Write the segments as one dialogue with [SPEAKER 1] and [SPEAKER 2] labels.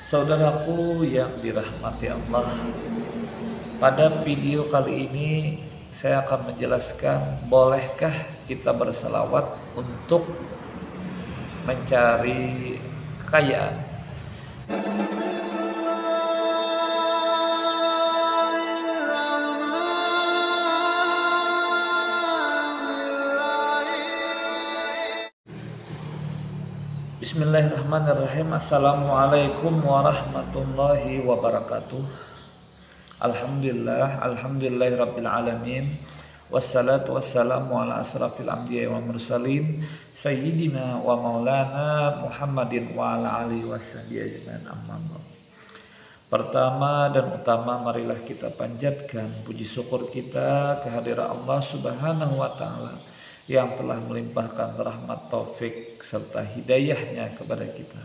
[SPEAKER 1] Saudaraku yang dirahmati Allah, pada video kali ini saya akan menjelaskan bolehkah kita berselawat untuk mencari kekayaan. Bismillahirrahmanirrahim. Assalamualaikum warahmatullahi wabarakatuh. Alhamdulillahirabbil alamin. Wassalatu wassalamu ala asrafil anbiya'i wal mursalin sayyidina wa maulana Muhammadin wa ala alihi washabihi ajmain, amma ba'd. Pertama dan utama, marilah kita panjatkan puji syukur kita kehadirat Allah Subhanahu wa taala yang telah melimpahkan rahmat, taufik serta hidayahnya kepada kita.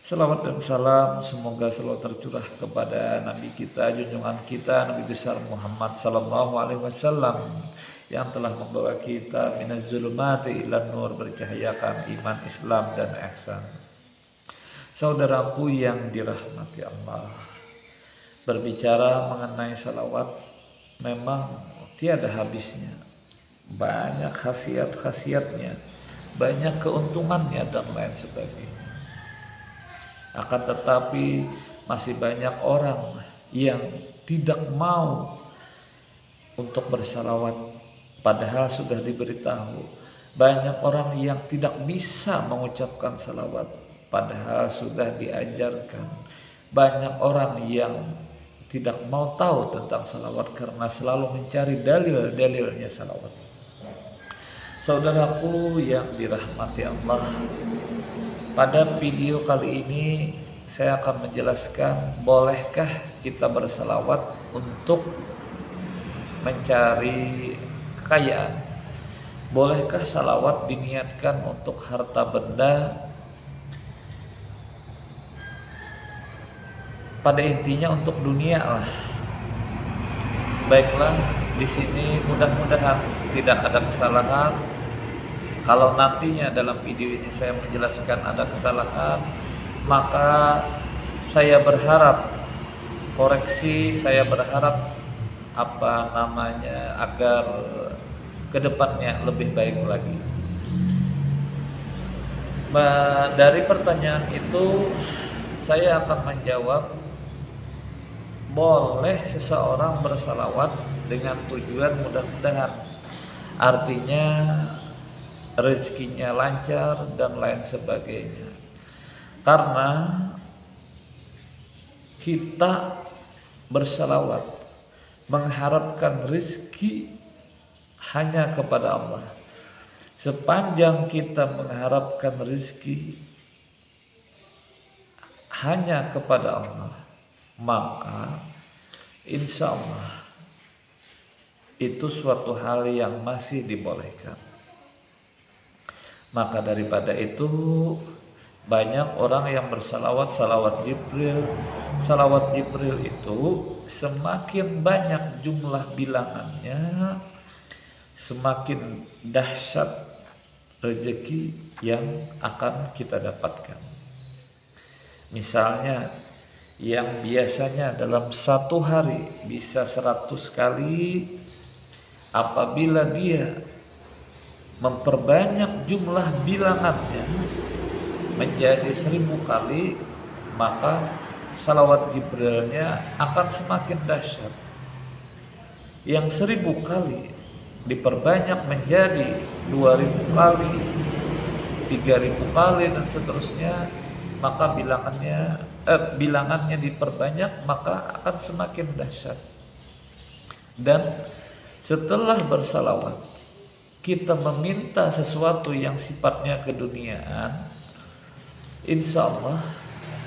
[SPEAKER 1] Salawat dan salam semoga selalu tercurah kepada Nabi kita, junjungan kita, Nabi besar Muhammad sallallahu alaihi wasallam yang telah membawa kita minaz zulumati ilan nur, bercahayakan iman, Islam dan ihsan. Saudaraku yang dirahmati Allah, berbicara mengenai salawat memang tiada habisnya. Banyak khasiat-khasiatnya, banyak keuntungannya dan lain sebagainya. Akan tetapi masih banyak orang yang tidak mau untuk bersalawat, padahal sudah diberitahu. Banyak orang yang tidak bisa mengucapkan salawat, padahal sudah diajarkan. Banyak orang yang tidak mau tahu tentang salawat karena selalu mencari dalil-dalilnya salawat. Saudaraku yang dirahmati Allah, pada video kali ini saya akan menjelaskan bolehkah kita bersalawat untuk mencari kekayaan. Bolehkah salawat diniatkan untuk harta benda? Pada intinya untuk dunia lah. Baiklah, di sini mudah-mudahan tidak ada kesalahan. Kalau nantinya dalam video ini saya menjelaskan ada kesalahan, maka saya berharap koreksi, saya berharap agar kedepannya lebih baik lagi. Dari pertanyaan itu saya akan menjawab, boleh seseorang bersalawat dengan tujuan mudah-mudahan, artinya rezekinya lancar dan lain sebagainya. Karena kita bersalawat mengharapkan rezeki hanya kepada Allah. Sepanjang kita mengharapkan rezeki hanya kepada Allah, maka insya Allah itu suatu hal yang masih dibolehkan. Maka daripada itu banyak orang yang bersalawat salawat Jibril. Salawat Jibril itu semakin banyak jumlah bilangannya, semakin dahsyat rezeki yang akan kita dapatkan. Misalnya yang biasanya dalam satu hari bisa 100 kali, apabila dia memperbanyak jumlah bilangannya menjadi 1000 kali, maka salawat Jibrilnya akan semakin dahsyat. Yang 1000 kali diperbanyak menjadi 2000 kali, 3000 kali dan seterusnya, maka bilangannya diperbanyak, maka akan semakin dahsyat. Dan setelah bersalawat kita meminta sesuatu yang sifatnya keduniaan, insya Allah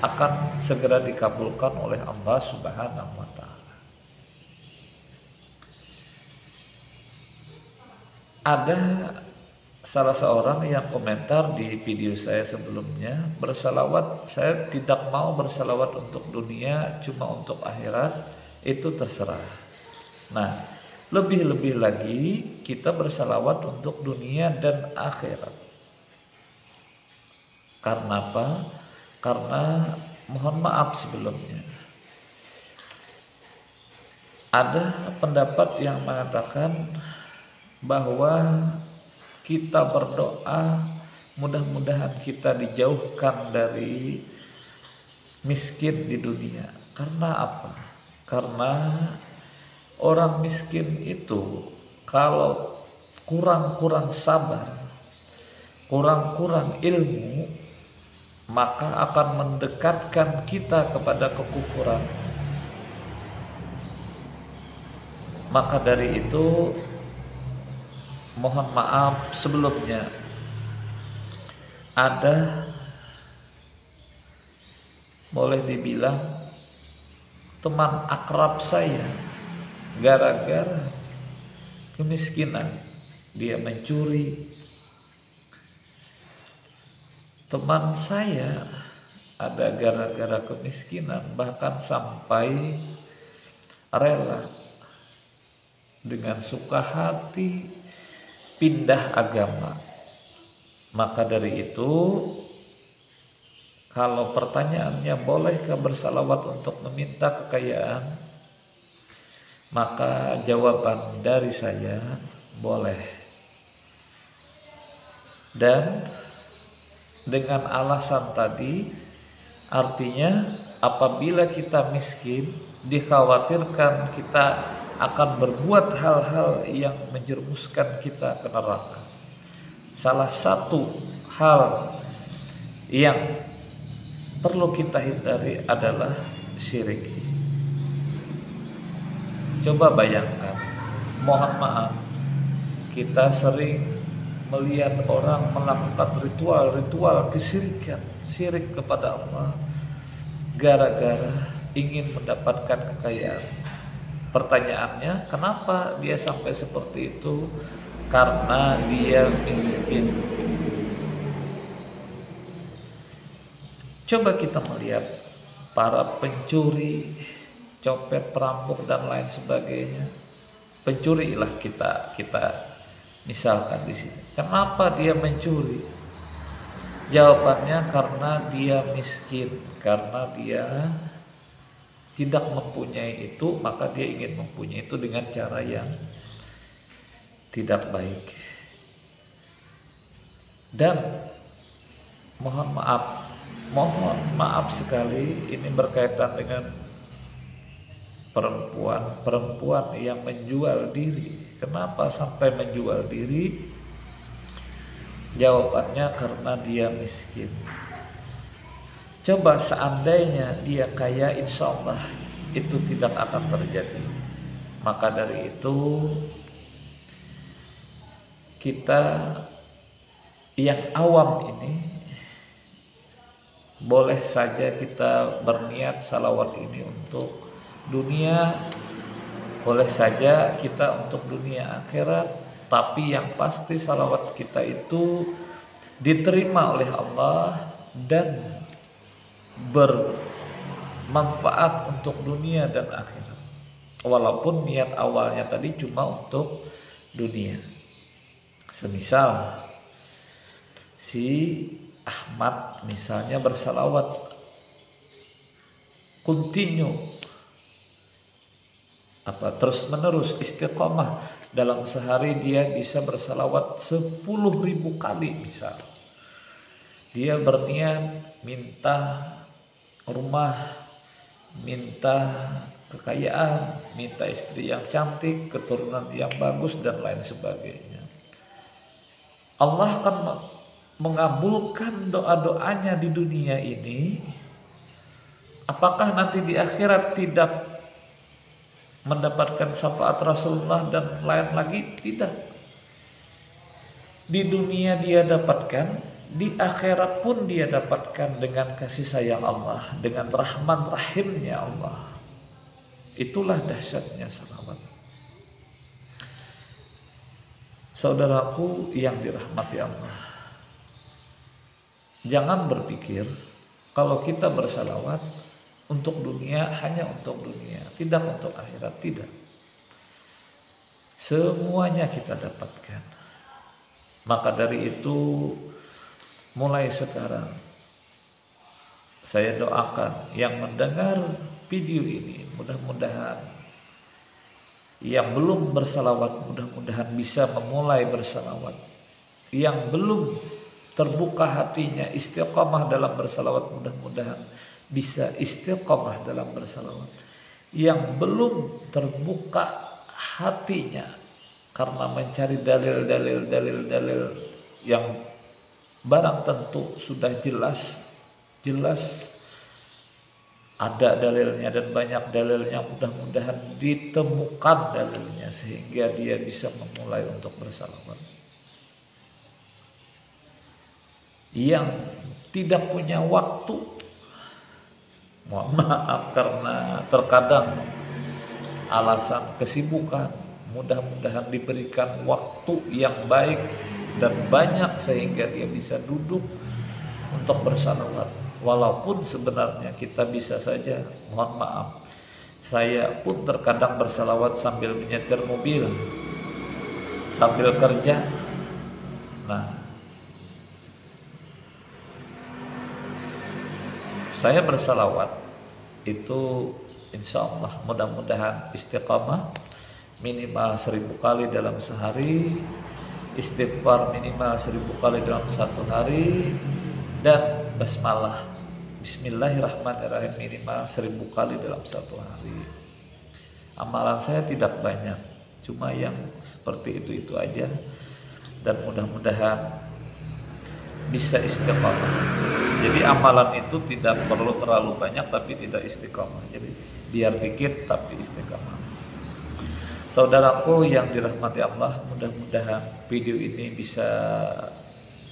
[SPEAKER 1] akan segera dikabulkan oleh Allah Subhanahu wa taala. Ada salah seorang yang komentar di video saya sebelumnya, bersalawat, saya tidak mau bersalawat untuk dunia, cuma untuk akhirat, itu terserah. Nah, lebih-lebih lagi kita bersalawat untuk dunia dan akhirat. Karena apa? Karena mohon maaf sebelumnya. Ada pendapat yang mengatakan bahwa kita berdoa mudah-mudahan kita dijauhkan dari miskin di dunia. Karena apa? Karena orang miskin itu kalau kurang-kurang sabar, kurang-kurang ilmu, maka akan mendekatkan kita kepada kekufuran. Maka dari itu mohon maaf sebelumnya, ada boleh dibilang teman akrab saya gara-gara kemiskinan dia mencuri. Teman saya ada gara-gara kemiskinan bahkan sampai rela dengan suka hati pindah agama. Maka dari itu, kalau pertanyaannya bolehkah bersalawat untuk meminta kekayaan, maka jawaban dari saya boleh. Dan dengan alasan tadi, artinya apabila kita miskin, dikhawatirkan kita akan berbuat hal-hal yang menjerumuskan kita ke neraka. Salah satu hal yang perlu kita hindari adalah syirik. Coba bayangkan, mohon maaf, kita sering melihat orang melakukan ritual-ritual kesyirikan, syirik kepada Allah, gara-gara ingin mendapatkan kekayaan. Pertanyaannya, kenapa dia sampai seperti itu? Karena dia miskin. Coba kita melihat para pencuri, copet, perampok dan lain sebagainya. Pencurilah kita misalkan di sini. Kenapa dia mencuri? Jawabannya karena dia miskin, karena dia tidak mempunyai itu, maka dia ingin mempunyai itu dengan cara yang tidak baik. Dan mohon maaf sekali, ini berkaitan dengan perempuan yang menjual diri. Kenapa sampai menjual diri? Jawabannya karena dia miskin. Coba seandainya dia kaya, insya Allah itu tidak akan terjadi. Maka dari itu kita yang awam ini boleh saja kita berniat salawat ini untuk dunia, boleh saja kita untuk dunia akhirat, tapi yang pasti salawat kita itu diterima oleh Allah dan bermanfaat untuk dunia dan akhirat. Walaupun niat awalnya tadi cuma untuk dunia. Semisal si Ahmad misalnya bersalawat continue terus menerus istiqomah, dalam sehari dia bisa bersalawat 10.000 kali misal. Dia berniat minta rumah, minta kekayaan, minta istri yang cantik, keturunan yang bagus dan lain sebagainya. Allah akan mengabulkan doa-doanya di dunia ini. Apakah nanti di akhirat tidak mendapatkan syafaat Rasulullah dan lain lagi? Tidak. Di dunia dia dapatkan, di akhirat pun dia dapatkan dengan kasih sayang Allah, dengan rahman rahimnya Allah. Itulah dahsyatnya salawat. Saudaraku yang dirahmati Allah, jangan berpikir kalau kita bersalawat untuk dunia, hanya untuk dunia, tidak untuk akhirat, tidak. Semuanya kita dapatkan. Maka dari itu mulai sekarang Saya doakan yang mendengar video ini, mudah-mudahan yang belum bersalawat, mudah-mudahan bisa memulai bersalawat. Yang belum terbuka hatinya istiqomah dalam bersalawat, mudah-mudahan bisa istiqomah dalam bersalawat. Yang belum terbuka hatinya karena mencari dalil yang barang tentu sudah jelas ada dalilnya dan banyak dalilnya, mudah-mudahan ditemukan dalilnya sehingga dia bisa memulai untuk bersalawat. Yang tidak punya waktu, mohon maaf karena terkadang alasan kesibukan, mudah-mudahan diberikan waktu yang baik dan banyak sehingga dia bisa duduk untuk bersalawat. Walaupun sebenarnya kita bisa saja, mohon maaf, saya pun terkadang bersalawat sambil menyetir mobil, sambil kerja. Nah, saya bersalawat itu insya Allah mudah-mudahan istiqamah minimal 1000 kali dalam sehari, istighfar minimal 1000 kali dalam satu hari, dan basmalah Bismillahirrahmanirrahim minimal 1000 kali dalam satu hari. Amalan saya tidak banyak, cuma yang seperti itu aja, dan mudah-mudahan bisa istiqamah. Jadi amalan itu tidak perlu terlalu banyak tapi tidak istiqamah. Jadi biar dikit tapi istiqamah. Saudaraku yang dirahmati Allah, mudah-mudahan video ini bisa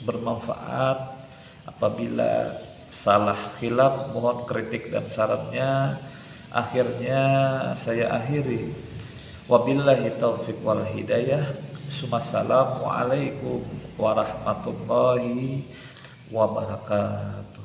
[SPEAKER 1] bermanfaat. Apabila salah khilaf, mohon kritik dan sarannya. Akhirnya saya akhiri. Wabillahi taufiq wal hidayah. Assalamualaikum warahmatullahi wabarakatuh.